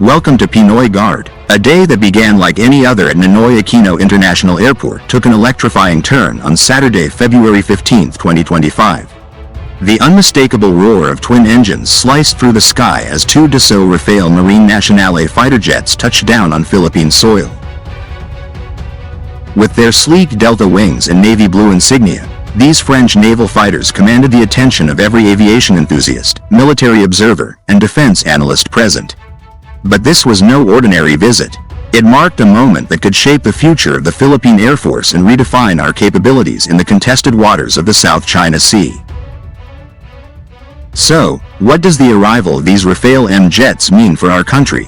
Welcome to Pinoy Guard. A day that began like any other at Ninoy Aquino International Airport took an electrifying turn on Saturday, February 15, 2025. The unmistakable roar of twin engines sliced through the sky as two Dassault Rafale Marine Nationale fighter jets touched down on Philippine soil. With their sleek delta wings and navy blue insignia, these French naval fighters commanded the attention of every aviation enthusiast, military observer, and defense analyst present. But this was no ordinary visit. It marked a moment that could shape the future of the Philippine Air Force and redefine our capabilities in the contested waters of the South China Sea. So, what does the arrival of these Rafale M jets mean for our country?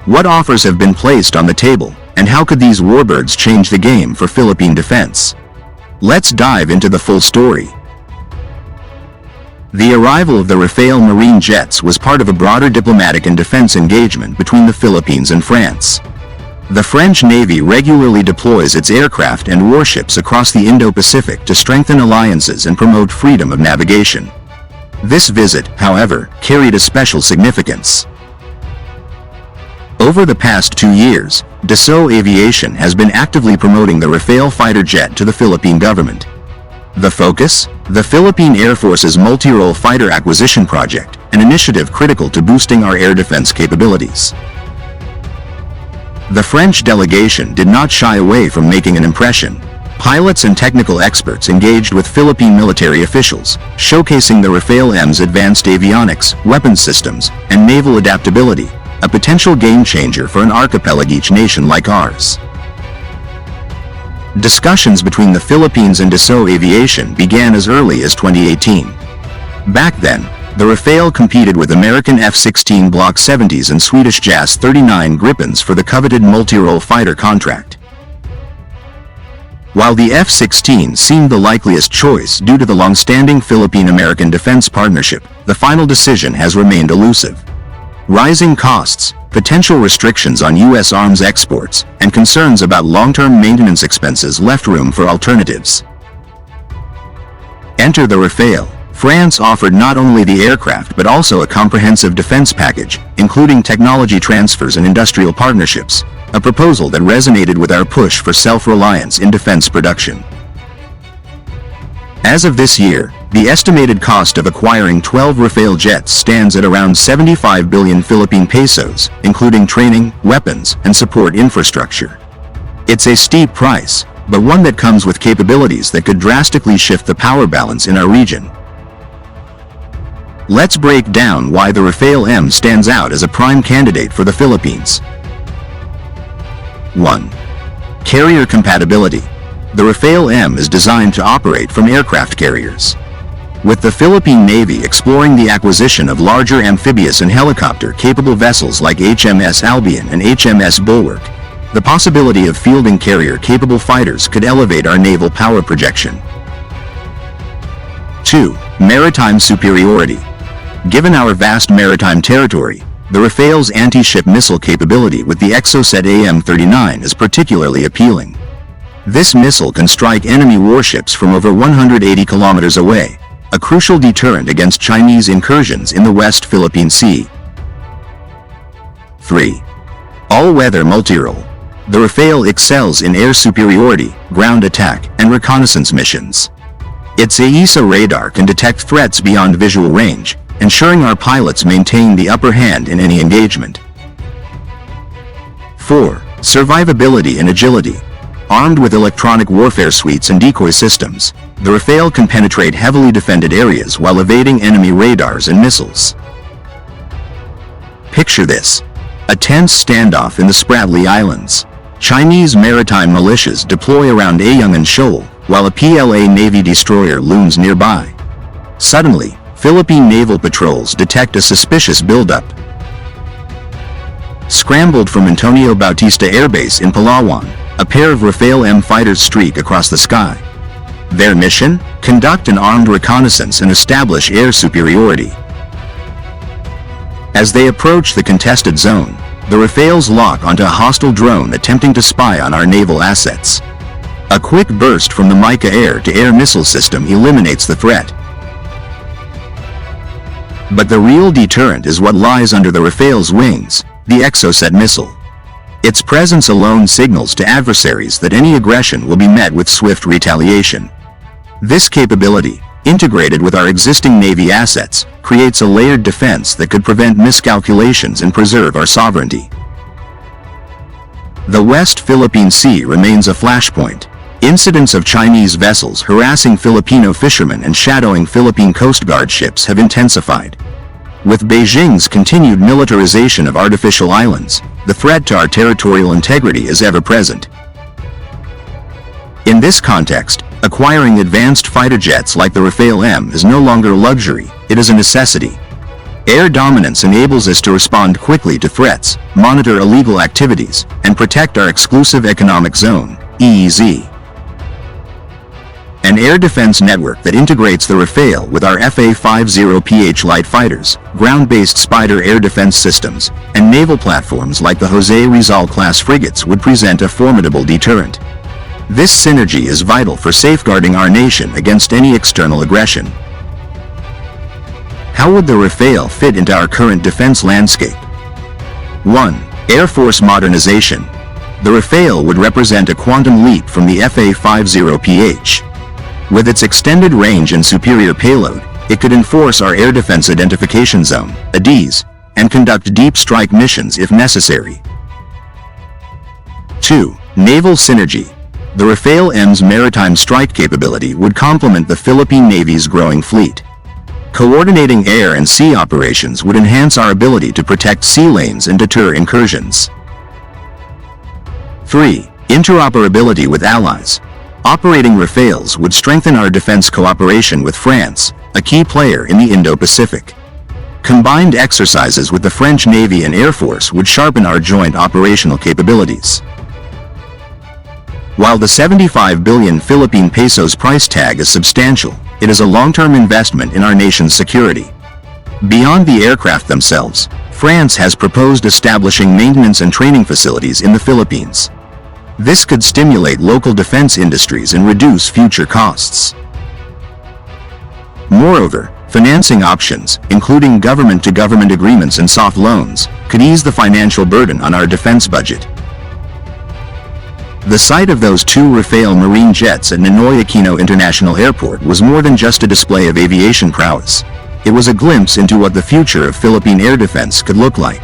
What offers have been placed on the table, and how could these warbirds change the game for Philippine defense? Let's dive into the full story. The arrival of the Rafale Marine jets was part of a broader diplomatic and defense engagement between the Philippines and France. The French Navy regularly deploys its aircraft and warships across the Indo-Pacific to strengthen alliances and promote freedom of navigation. This visit, however, carried a special significance. Over the past 2 years, Dassault Aviation has been actively promoting the Rafale fighter jet to the Philippine government. The focus? The Philippine Air Force's multirole fighter acquisition project, an initiative critical to boosting our air defense capabilities. The French delegation did not shy away from making an impression. Pilots and technical experts engaged with Philippine military officials, showcasing the Rafale M's advanced avionics, weapons systems, and naval adaptability, a potential game-changer for an archipelagic nation like ours. Discussions between the Philippines and Dassault Aviation began as early as 2018. Back then, the Rafale competed with American F-16 Block 70s and Swedish JAS 39 Gripens for the coveted multirole fighter contract. While the F-16 seemed the likeliest choice due to the long-standing Philippine-American defense partnership, the final decision has remained elusive. Rising costs, potential restrictions on U.S. arms exports, and concerns about long-term maintenance expenses left room for alternatives. Enter the Rafale. France offered not only the aircraft but also a comprehensive defense package, including technology transfers and industrial partnerships, a proposal that resonated with our push for self-reliance in defense production. As of this year, the estimated cost of acquiring 12 Rafale jets stands at around 75 billion Philippine pesos, including training, weapons, and support infrastructure. It's a steep price, but one that comes with capabilities that could drastically shift the power balance in our region. Let's break down why the Rafale M stands out as a prime candidate for the Philippines. 1. Carrier compatibility. The Rafale M is designed to operate from aircraft carriers. With the Philippine Navy exploring the acquisition of larger amphibious and helicopter-capable vessels like HMS Albion and HMS Bulwark, the possibility of fielding carrier-capable fighters could elevate our naval power projection. 2. Maritime superiority. Given our vast maritime territory, the Rafale's anti-ship missile capability with the Exocet AM-39 is particularly appealing. This missile can strike enemy warships from over 180 kilometers away, a crucial deterrent against Chinese incursions in the West Philippine Sea. 3. All-weather multirole. The Rafale excels in air superiority, ground attack, and reconnaissance missions. Its AESA radar can detect threats beyond visual range, ensuring our pilots maintain the upper hand in any engagement. 4. Survivability and agility. Armed with electronic warfare suites and decoy systems, the Rafale can penetrate heavily defended areas while evading enemy radars and missiles. Picture this: a tense standoff in the Spratly Islands. Chinese maritime militias deploy around Ayungin Shoal, while a PLA Navy destroyer looms nearby. Suddenly, Philippine naval patrols detect a suspicious buildup. Scrambled from Antonio Bautista Air Base in Palawan, a pair of Rafale M fighters streak across the sky. Their mission? Conduct an armed reconnaissance and establish air superiority. As they approach the contested zone, the Rafales lock onto a hostile drone attempting to spy on our naval assets. A quick burst from the Mica air-to-air missile system eliminates the threat. But the real deterrent is what lies under the Rafale's wings, the Exocet missile. Its presence alone signals to adversaries that any aggression will be met with swift retaliation. This capability, integrated with our existing Navy assets, creates a layered defense that could prevent miscalculations and preserve our sovereignty. The West Philippine Sea remains a flashpoint. Incidents of Chinese vessels harassing Filipino fishermen and shadowing Philippine Coast Guard ships have intensified. With Beijing's continued militarization of artificial islands, the threat to our territorial integrity is ever present. In this context, acquiring advanced fighter jets like the Rafale M is no longer a luxury, it is a necessity. Air dominance enables us to respond quickly to threats, monitor illegal activities, and protect our exclusive economic zone, EEZ. An air defense network that integrates the Rafale with our FA-50PH light fighters, ground-based Spider air defense systems, and naval platforms like the Jose Rizal-class frigates would present a formidable deterrent. This synergy is vital for safeguarding our nation against any external aggression. How would the Rafale fit into our current defense landscape? 1. Air Force modernization. The Rafale would represent a quantum leap from the FA-50PH. With its extended range and superior payload, it could enforce our Air Defense Identification Zone, ADIZ, and conduct deep strike missions if necessary. 2. Naval synergy. The Rafale M's maritime strike capability would complement the Philippine Navy's growing fleet. Coordinating air and sea operations would enhance our ability to protect sea lanes and deter incursions. 3. Interoperability with allies. Operating Rafales would strengthen our defense cooperation with France, a key player in the Indo-Pacific. Combined exercises with the French Navy and Air Force would sharpen our joint operational capabilities. While the 75 billion Philippine pesos price tag is substantial, it is a long-term investment in our nation's security. Beyond the aircraft themselves, France has proposed establishing maintenance and training facilities in the Philippines. This could stimulate local defense industries and reduce future costs. Moreover, financing options, including government-to-government agreements and soft loans, could ease the financial burden on our defense budget. The sight of those 2 Rafale Marine jets at Ninoy Aquino International Airport was more than just a display of aviation prowess. It was a glimpse into what the future of Philippine air defense could look like.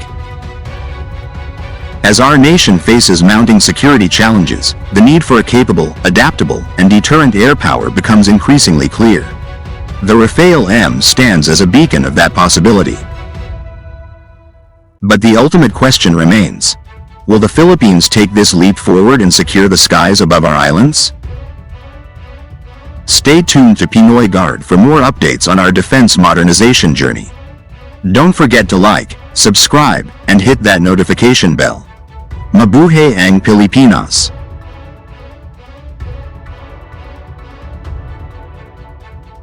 As our nation faces mounting security challenges, the need for a capable, adaptable, and deterrent air power becomes increasingly clear. The Rafale M stands as a beacon of that possibility. But the ultimate question remains: will the Philippines take this leap forward and secure the skies above our islands? Stay tuned to Pinoy Guard for more updates on our defense modernization journey. Don't forget to like, subscribe, and hit that notification bell. Mabuhay ang Pilipinas!